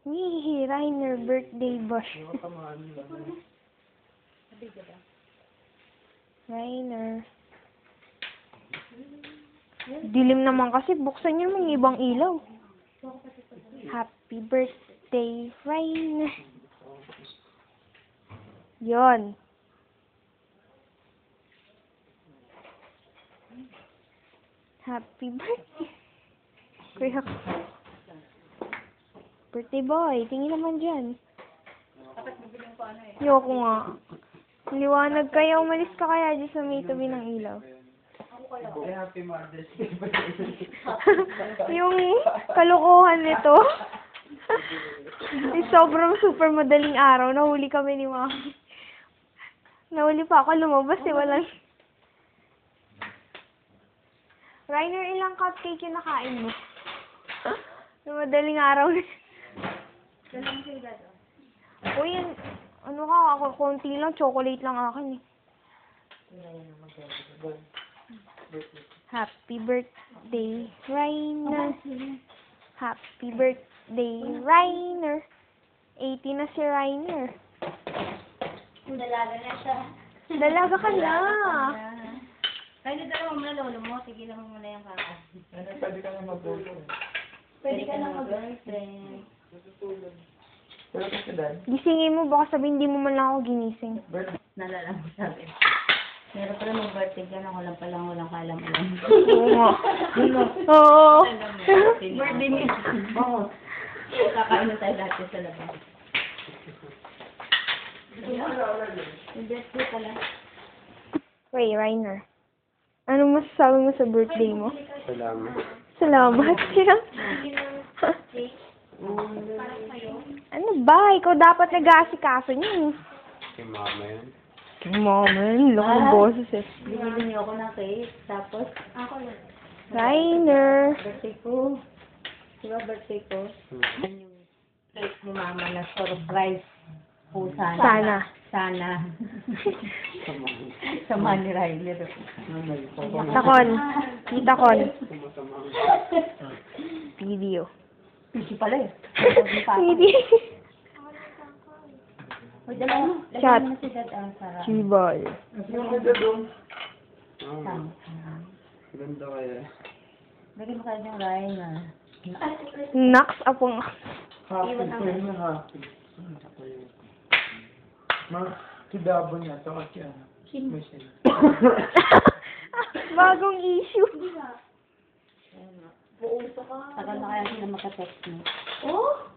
Hihi, Rainer, birthday bash. Rainer. Dilim naman kasi, buksan niyo may ibang ilaw. Happy birthday, Rainer. Yon. Happy birthday. Kuya. Birthday boy, tingin naman dyan. Yoko nga. Liwanag kaya, umalis ka kaya dyan sa may tabi ng ilaw. Happy Mother's Day. Yung kalokohan nito. Sobrang super madaling araw. Nahuli kami ni Mami. Nahuli pa ako lumabas eh. Walang... Rainer, ilang cupcake yung nakain mo? Yung madaling araw na. Uy, ano ka? Ako, konti lang. Chocolate lang akin eh. Happy birthday, Rainer. Happy birthday, Rainer. 80 na si Rainer. Dalaga na siya. Dalaga ka na. Kaya dalawa mo na lolo mo. Sige lang mo muna yung kaka. Pwede ka na mag-boyfriend. Pwede ka na mag-boyfriend. Pero kasi dahil. Gisingin mo, baka sabihin hindi mo man lang ako ginising. Nalala mo sabi. Meron pala mag-birthday ka na. Walang palang walang kalam-alam. Oo nga. Oo. Birthday niya. Oo. Kakain na tayo dati sa labas. Yung birthday pala. Wait, Rainer. Anong masasabi mo sa birthday mo? Salamat. Salamat siya. Ano ba? Ikaw dapat nag-aasikaso niyo. Si mama yun. Kay mama yun. Laki ng boses eh. Binili niyo ako ng cake. Tapos, ako na. Rainer. Birthday ko. Diba birthday ko? Yan yung cake ni mama na surprise po sana. Sana. Sana. Sama ni Riley. Takon. Kita kon. Video. Pisi pala eh. Video. Uy, dala mo. Chat. Lagyan mo na si Dad ang sarap. Chibal. Yung ganda doon. Sama. Ganda kaya. Lagyan mo kayo ng Riley. Nax apong. Happy tayo na happy. Kidabo niya. Ito kasi ano. Michelle. Bagong issue. Tagal na kaya sila makatext mo. Oh?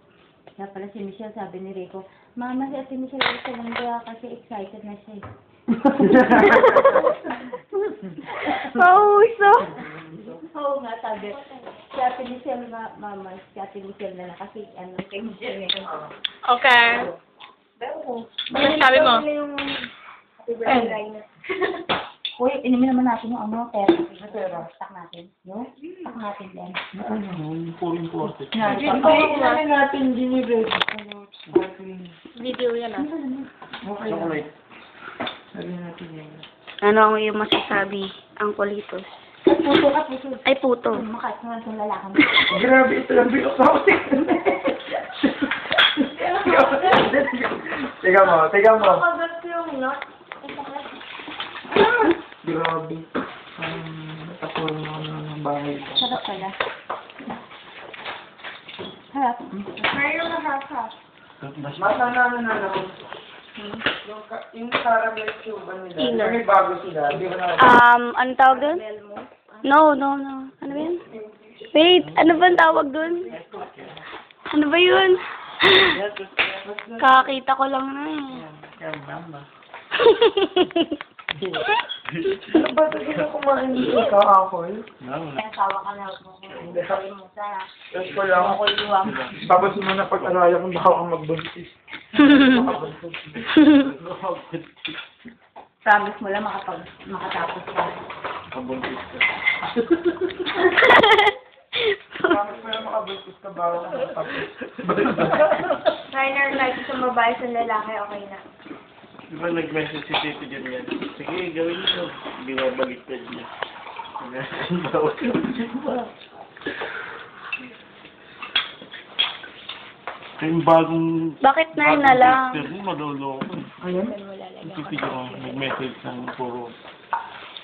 Kaya pala si Michelle, sabi ni Rico, Mama, si Ate Michelle, ito lang kaya kasi excited na siya. Pauso. Oo nga, sabi. Si Ate Michelle, Mama, si Ate Michelle na kasi, ano, kay Michelle ngayon. Okay. Ano sabi mo? Happy birthday, Rainer. Uy, inumin naman natin yung ano, pera. Stock natin. No? Stock natin din. Yung full important. Hindi natin dinibig. Video yan ah. Chocolate. Sabi natin yan. Ano ang iyong masasabi, ang Politos? Puto ka, puto. Ay, puto. Makat nga itong lalakang. Grabe, ito lang bilok ako. Tiga mo. Pagkat yung not. Grabe. Natapunan ako ng bahay ko. Sarap pala. Harap. Mayroon na harap. Masana na ako. Yung caramel cube nila. Inner. May bago sila. Di ba na? Ano tawag doon? No. Ano ba yun? Wait, ano ba ang tawag doon? Ano ba yun? Kakita ko lang na eh. Ano ba ito kung kumain dito ka, Apple? Kaya sawa ka na ako. Sabi mo sa Yes ko lang. luwang. Tapos mo na pag-araya kung baka kang magbuntis. Promise mo lang makatapos ka. Mabuntis ka. Promise mo lang makabuntis ka bago ka makatapos. Rainer, like sa babae sa lalaki, okay na. Di ba nag-message si Tito ganyan? Sige, gawin ito. Binabaliktad niya. Bawal ka. Yung bagong... Bakit 9 na lang? Bagong tester mo, maloloko. Ayun? Kasi ko, nag-message ng puro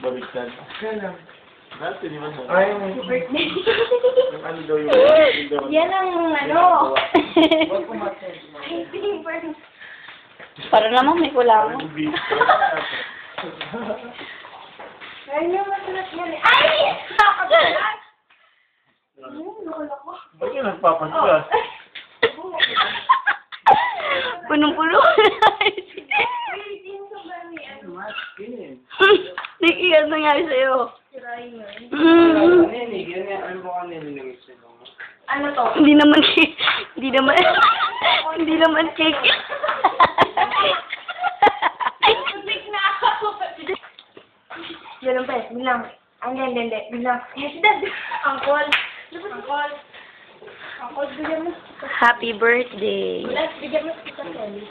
baliktad. Kaya dati, di ba? Ay, yung ano daw yung... Yan ang ano. Para naman may kulang. Ayun yung masulat yan eh. Ay! Nakakagulat! Ba't yung nagpapasya? Punong-puno. Nakikiyan na nga sa'yo. Ano to? Hindi naman hindi naman cake. Ganun pa, bilang. Hindi. Bilang. Yes, dad. Angkol. Angkol, bigyan mo. Happy birthday. Bigyan mo sa Kelly.